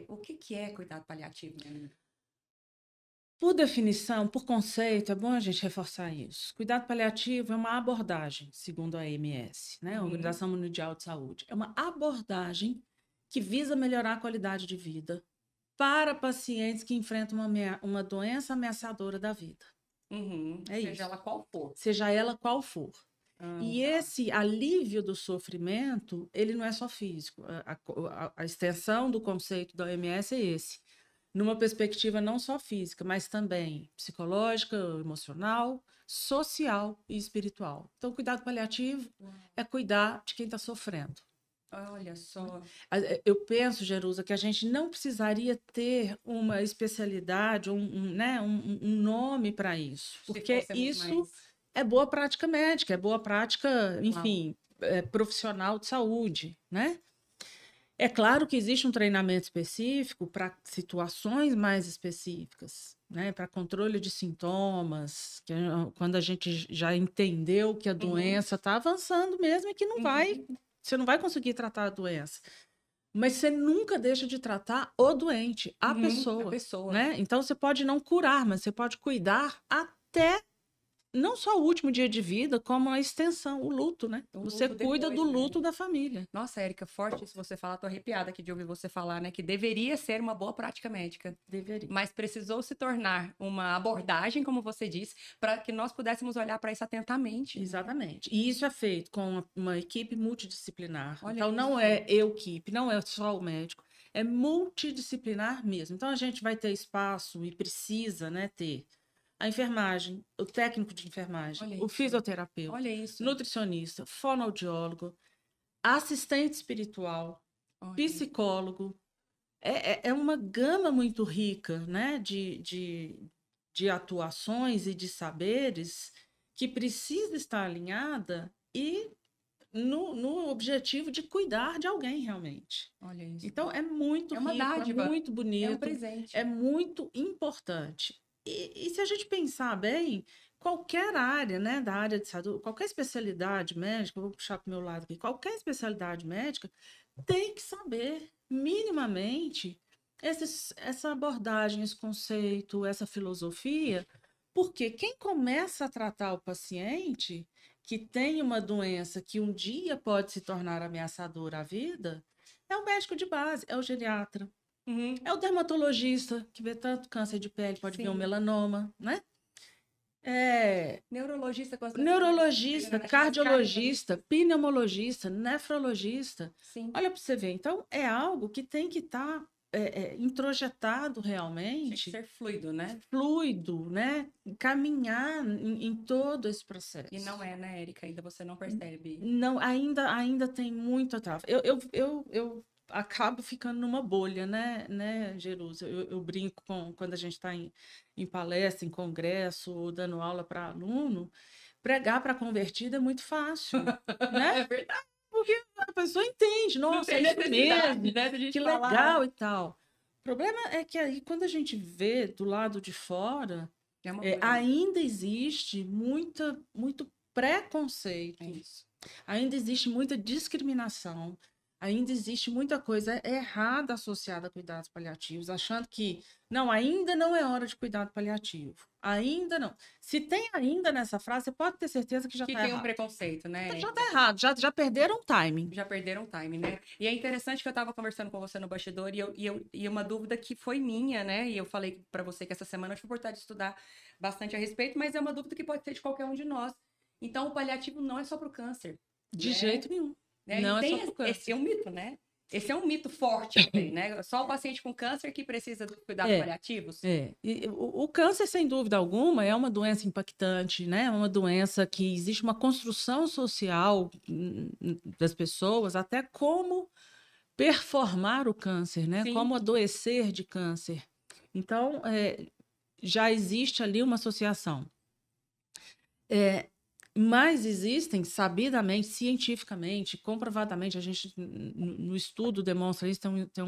O que que é cuidado paliativo, né? Por definição, por conceito, é bom a gente reforçar isso. Cuidado paliativo é uma abordagem, segundo a OMS, né? A Uhum. Organização Mundial de Saúde. É uma abordagem que visa melhorar a qualidade de vida para pacientes que enfrentam uma doença ameaçadora da vida. Uhum. É Seja isso. ela qual for. Seja ela qual for. E Tá. esse alívio do sofrimento, ele não é só físico. A extensão do conceito da OMS é esse. Numa perspectiva não só física, mas também psicológica, emocional, social e espiritual. Então, cuidado paliativo é cuidar de quem está sofrendo. Olha só. Eu penso, Jerusa, que a gente não precisaria ter uma especialidade, né, um nome para isso, Se porque fôssemos isso mais. é boa prática médica, é boa prática, Uau. enfim, profissional de saúde, né? É claro que existe um treinamento específico para situações mais específicas, né? Para controle de sintomas, quando a gente já entendeu que a Uhum. doença está avançando mesmo e que Uhum. você não vai conseguir tratar a doença. Mas você nunca deixa de tratar o doente, a Uhum. A pessoa, pessoa. né? Então você pode não curar, mas você pode cuidar até não só o último dia de vida, como a extensão, o luto, né? O Você luto cuida do depois, né? luto da família. Nossa, Érica, forte isso você falar. Tô arrepiada aqui de ouvir você falar, né? Que deveria ser uma boa prática médica. Deveria. Mas precisou se tornar uma abordagem, como você disse, para que nós pudéssemos olhar para isso atentamente, né? Exatamente. E isso é feito com uma equipe multidisciplinar. Olha Então, isso. não é equipe, não é só o médico, é multidisciplinar mesmo. Então, a gente vai ter espaço e precisa, né, ter a enfermagem, o técnico de enfermagem, Olha o isso. fisioterapeuta, Olha isso. nutricionista, fonoaudiólogo, assistente espiritual, Olha isso. psicólogo. É uma gama muito rica, né, de atuações e de saberes que precisa estar alinhada e no objetivo de cuidar de alguém realmente. Olha isso. Então, é muito É uma rico, é dádiva. muito É um bonito, é presente. muito importante. E se a gente pensar bem, qualquer área, né, da área de saúde, qualquer especialidade médica, eu vou puxar para o meu lado aqui, qualquer especialidade médica tem que saber minimamente essa abordagem, esse conceito, essa filosofia, porque quem começa a tratar o paciente que tem uma doença que um dia pode se tornar ameaçadora à vida, é o médico de base, é o geriatra, Uhum. é o dermatologista, que vê tanto câncer de pele, pode ver um Sim. melanoma, né? É, Neurologista com as doenças neurologista, degenerativas, cardiologista, cardiologista. pneumologista, nefrologista. Sim. Olha para você ver. Então, é algo que tem que estar introjetado Tinha que realmente, ser fluido, né? fluido, né? Caminhar em todo esse E não processo. é, né, Érica? Ainda você não percebe. Não, ainda tem muita trava. Eu acabo ficando numa bolha, né, Jerusa? Eu brinco quando a gente está em palestra, em congresso, ou dando aula para aluno, pregar para convertido é muito fácil, né? É verdade. Porque a pessoa entende, Não nossa, tem é isso necessidade, mesmo, né, de a que gente falar. legal e tal. O problema é que aí, quando a gente vê do lado de fora, É uma coisa. ainda existe muito É preconceito, isso. ainda existe muita discriminação, ainda existe muita coisa errada associada a cuidados paliativos, achando que não, ainda não é hora de cuidado paliativo. Ainda não. Se tem ainda nessa frase, você pode ter certeza que já Que está tem um errado. preconceito, né, Já está Érica? errado, já perderam o timing. Já perderam o time, né? E é interessante que eu estava conversando com você no bastidor e uma dúvida que foi minha, né? E eu falei para você que essa semana eu tive a oportunidade de estudar bastante a respeito, mas é uma dúvida que pode ser de qualquer um de nós. Então, o paliativo não é só para o câncer, De né? jeito nenhum. E Não é só tem por esse câncer. é um mito, né? Esse é um mito forte também, né? Só o paciente com câncer que precisa dos cuidados É, paliativos. E o câncer, sem dúvida alguma, é uma doença impactante, né? É uma doença que existe uma construção social das pessoas, até como performar o câncer, né? Sim, Como adoecer de câncer. Então, já existe ali uma associação. Mas existem, sabidamente, cientificamente, comprovadamente, a gente no estudo demonstra isso, tem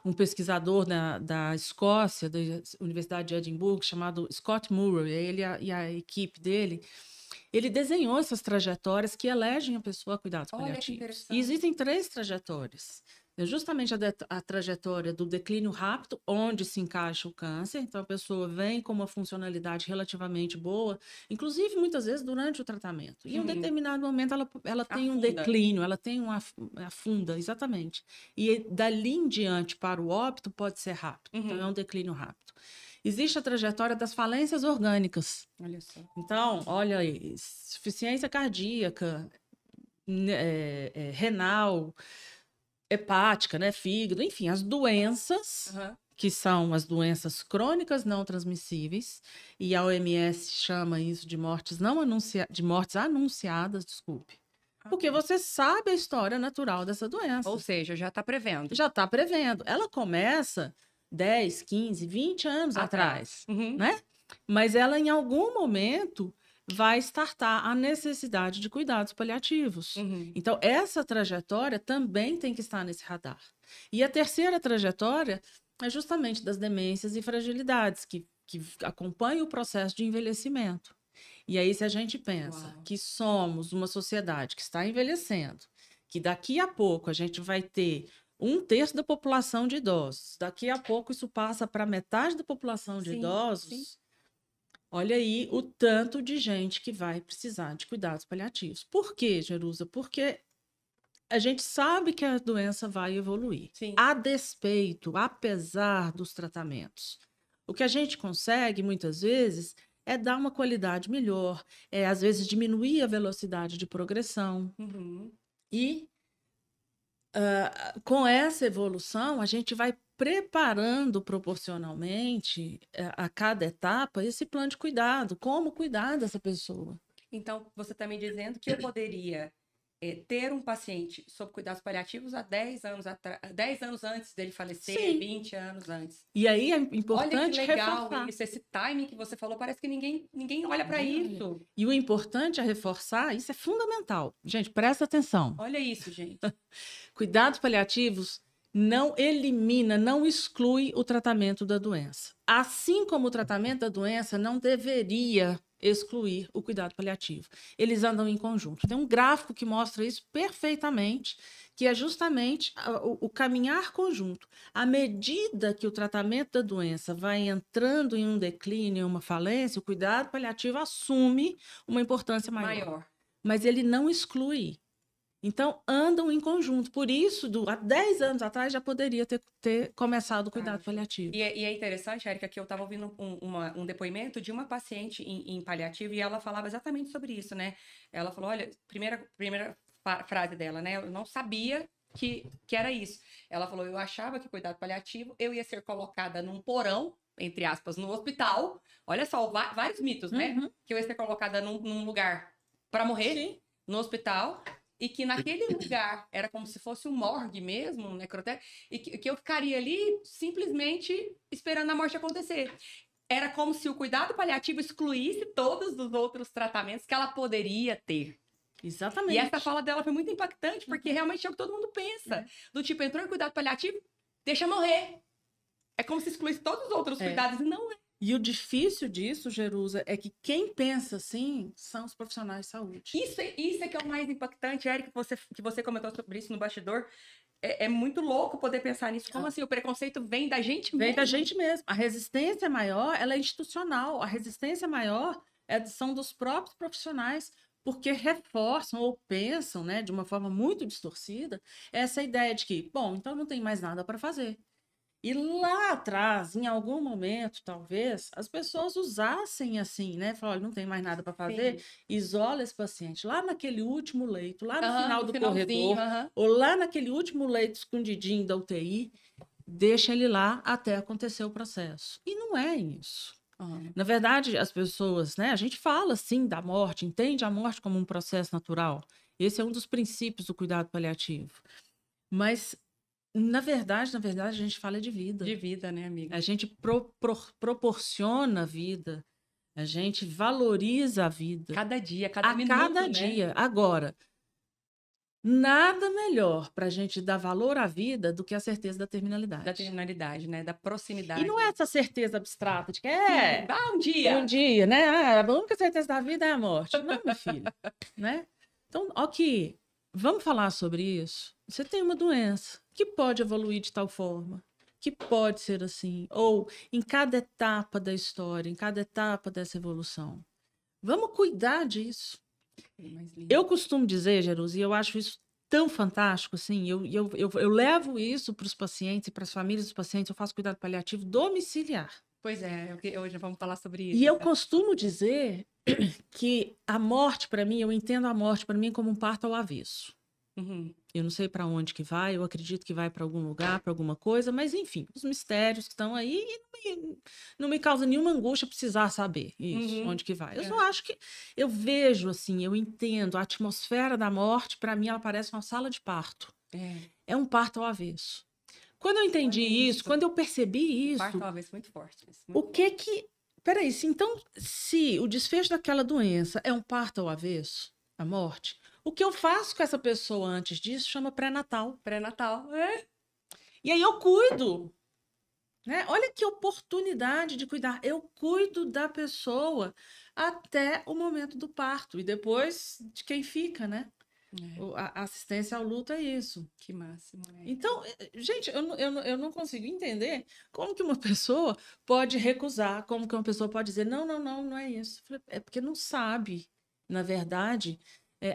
um pesquisador da Escócia, da Universidade de Edimburgo, chamado Scott Murray, ele e a equipe dele, ele desenhou essas trajetórias que elegem a pessoa a cuidados olha que paliativos. E interessante. existem 3 trajetórias. É justamente a trajetória do declínio rápido, onde se encaixa o câncer. Então, a pessoa vem com uma funcionalidade relativamente boa, inclusive muitas vezes durante o tratamento. E em um determinado momento ela tem um declínio, ela tem afunda, exatamente. E dali em diante para o óbito pode ser rápido. Então, é um declínio rápido. Existe a trajetória das falências orgânicas. Olha só. Então, olha aí, insuficiência cardíaca, renal, hepática, né, fígado, enfim, as doenças que são as doenças crônicas não transmissíveis, e a OMS chama isso de mortes de mortes anunciadas, desculpe. Porque você sabe a história natural dessa doença. Ou seja, já está prevendo. Já está prevendo. Ela começa 10, 15, 20 anos atrás, né? Mas ela, em algum momento, vai startar a necessidade de cuidados paliativos. Então, essa trajetória também tem que estar nesse radar. E a terceira trajetória é justamente das demências e fragilidades, que acompanham o processo de envelhecimento. E aí, se a gente pensa que somos uma sociedade que está envelhecendo, que daqui a pouco a gente vai ter 1/3 da população de idosos, daqui a pouco isso passa para metade da população de idosos, olha aí o tanto de gente que vai precisar de cuidados paliativos. Por quê, Jerusa? Porque a gente sabe que a doença vai evoluir, a despeito, apesar dos tratamentos. O que a gente consegue, muitas vezes, é dar uma qualidade melhor, às vezes diminuir a velocidade de progressão. E com essa evolução, a gente vai preparando proporcionalmente a cada etapa esse plano de cuidado, como cuidar dessa pessoa. Então, você está me dizendo que eu poderia ter um paciente sob cuidados paliativos há 10 anos atrás, 10 anos antes dele falecer, 20 anos antes. E aí é importante olha que legal reforçar. Isso, esse timing que você falou, parece que ninguém olha para isso. E o importante é reforçar, isso é fundamental. Gente, presta atenção. Olha isso, gente. Cuidados paliativos não elimina, não exclui o tratamento da doença. Assim como o tratamento da doença não deveria excluir o cuidado paliativo. Eles andam em conjunto. Tem um gráfico que mostra isso perfeitamente, que é justamente o caminhar conjunto. À medida que o tratamento da doença vai entrando em um declínio, em uma falência, o cuidado paliativo assume uma importância maior. Mas ele não exclui. Então, andam em conjunto. Por isso, há 10 anos atrás, já poderia ter começado o cuidado paliativo. E é interessante, Érica, que eu estava ouvindo um depoimento de uma paciente em paliativo e ela falava exatamente sobre isso, né? Ela falou, olha, primeira frase dela, né? Eu não sabia que era isso. Ela falou, eu achava que cuidado paliativo, eu ia ser colocada num porão, entre aspas, no hospital. Olha só, vários mitos, né? Que eu ia ser colocada num lugar para morrer, no hospital. E que naquele lugar era como se fosse um morgue mesmo, um necrotério, e que eu ficaria ali simplesmente esperando a morte acontecer. Era como se o cuidado paliativo excluísse todos os outros tratamentos que ela poderia ter. Exatamente. E essa fala dela foi muito impactante, porque realmente é o que todo mundo pensa. Do tipo, entrou em cuidado paliativo, deixa morrer. É como se excluísse todos os outros cuidados, e não é. E o difícil disso, Jerusa, é que quem pensa assim são os profissionais de saúde. Isso é que é o mais impactante, Érica, que você comentou sobre isso no bastidor. É muito louco poder pensar nisso. Como assim? O preconceito vem da gente mesmo? Vem da gente mesmo. A resistência maior, ela é institucional. A resistência maior são dos próprios profissionais, porque reforçam ou pensam, né, de uma forma muito distorcida, essa ideia de que, bom, então não tem mais nada para fazer. E lá atrás, em algum momento, talvez, as pessoas usassem assim, né? Falaram, olha, não tem mais nada para fazer, isola esse paciente lá naquele último leito, lá no final do corredor, ou lá naquele último leito escondidinho da UTI, deixa ele lá até acontecer o processo. E não é isso. Na verdade, as pessoas, né? A gente fala, sim, da morte, entende a morte como um processo natural. Esse é um dos princípios do cuidado paliativo. Mas na verdade, a gente fala de vida. De vida, né, amiga? A gente proporciona a vida. A gente valoriza a vida. Cada dia, cada minuto, cada dia. Agora, nada melhor para a gente dar valor à vida do que a certeza da terminalidade. Da terminalidade, né? Da proximidade. E não é essa certeza abstrata de que um dia. Um dia, né? A única certeza da vida é a morte. Não, meu filho. Né? Então, ó que vamos falar sobre isso? Você tem uma doença que pode evoluir de tal forma, que pode ser assim, ou em cada etapa da história, em cada etapa dessa evolução. Vamos cuidar disso. Mais lindo. Eu costumo dizer, Jerusi, e eu acho isso tão fantástico, assim, eu levo isso para os pacientes e para as famílias dos pacientes, eu faço cuidado paliativo domiciliar. Pois é, hoje vamos falar sobre E isso. eu costumo dizer que a morte, para mim, eu entendo a morte para mim como um parto ao avesso. Uhum. Eu não sei para onde que vai, eu acredito que vai para algum lugar, para alguma coisa, mas enfim, os mistérios que estão aí não me causa nenhuma angústia precisar saber isso, Uhum. onde que vai. Eu É. só acho que eu vejo assim, eu entendo a atmosfera da morte, para mim ela parece uma sala de parto. É. É um parto ao avesso. Quando eu entendi Olha isso, isso. quando eu percebi O parto isso, talvez muito forte. o que que. Peraí, então, se o desfecho daquela doença é um parto ao avesso, a morte, o que eu faço com essa pessoa antes disso chama pré-natal. Pré-natal. É. E aí eu cuido. Né? Olha que oportunidade de cuidar. Eu cuido da pessoa até o momento do parto e depois de quem fica, né? A assistência ao luto é isso. Que máximo, né? Então, gente, eu não consigo entender como que uma pessoa pode recusar, como que uma pessoa pode dizer, não é isso. É porque não sabe, na verdade,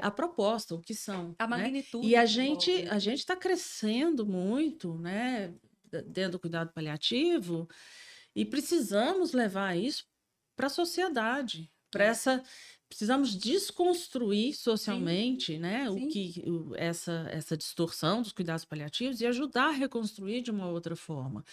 a proposta, o que são. A né? magnitude E a que envolve, né? gente está crescendo muito, né, dentro do cuidado paliativo, e precisamos levar isso para a sociedade, para essa. Precisamos desconstruir socialmente, né, Sim. essa distorção dos cuidados paliativos e ajudar a reconstruir de uma outra forma.